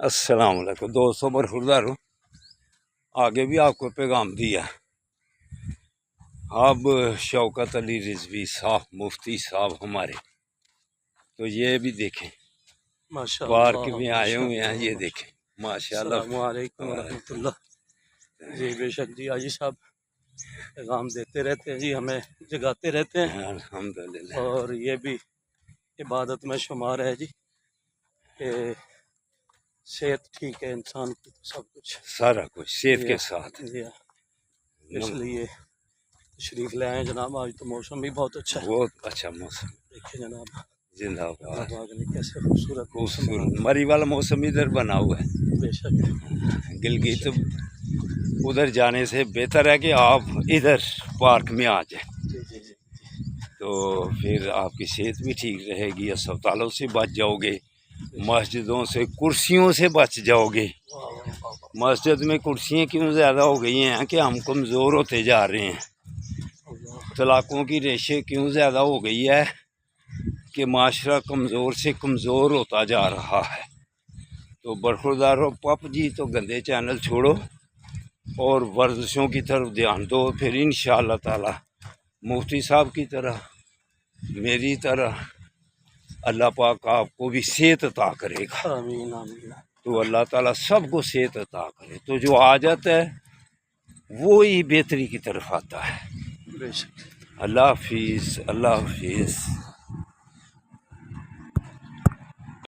السلام علیکم دوستوں، برخوردار ہوں۔ آگے بھی آپ کو پیغام دیا۔ اب شوکت علی رضوی صاحب مفتی صاحب ہمارے، تو یہ بھی دیکھیں پارک میں آئے ہوئے ہیں، یہ دیکھیں ماشاءاللہ۔ السلام علیکم ورحمۃ اللہ۔ جی بے شک جی، حاجی صاحب پیغام دیتے رہتے ہیں جی، ہمیں جگاتے رہتے ہیں، الحمدللہ۔ اور یہ بھی عبادت میں شمار ہے جی کہ صحت ٹھیک ہے انسان کی تو سب کچھ، سارا کچھ صحت کے ساتھ۔ جی اس لیے تشریف لے آئے جناب۔ آج تو موسم بھی بہت اچھا ہے، بہت اچھا موسم، دیکھیں جناب زندہ باد، باغ نے کیسے خوبصورت موسم خوبصورت مری والا موسم ادھر بنا ہوا ہے۔ بے شک گلگت ادھر جانے سے بہتر ہے کہ آپ ادھر پارک میں آ جائیں، جی جی جی تو پھر آپ کی صحت بھی ٹھیک رہے گی، اسپتالوں سے بچ جاؤ گے، مسجدوں سے کرسیوں سے بچ جاؤ گے۔ مسجد میں کرسیاں کیوں زیادہ ہو گئی ہیں کہ ہم کمزور ہوتے جا رہے ہیں۔ طلاقوں کی ریشے کیوں زیادہ ہو گئی ہے کہ معاشرہ کمزور سے کمزور ہوتا جا رہا ہے۔ تو برخوردار ہو پپ جی، تو گندے چینل چھوڑو اور ورزشوں کی طرف دھیان دو، پھر انشاءاللہ تعالی مفتی صاحب کی طرح میری طرح اللہ پاک آپ کو بھی صحت عطا کرے گا۔ آمین آمین۔ تو اللہ تعالیٰ سب کو صحت عطا کرے، تو جو عادت ہے وہی بہتری کی طرف آتا ہے۔ بے شک۔ اللہ حافظ، اللہ حافظ۔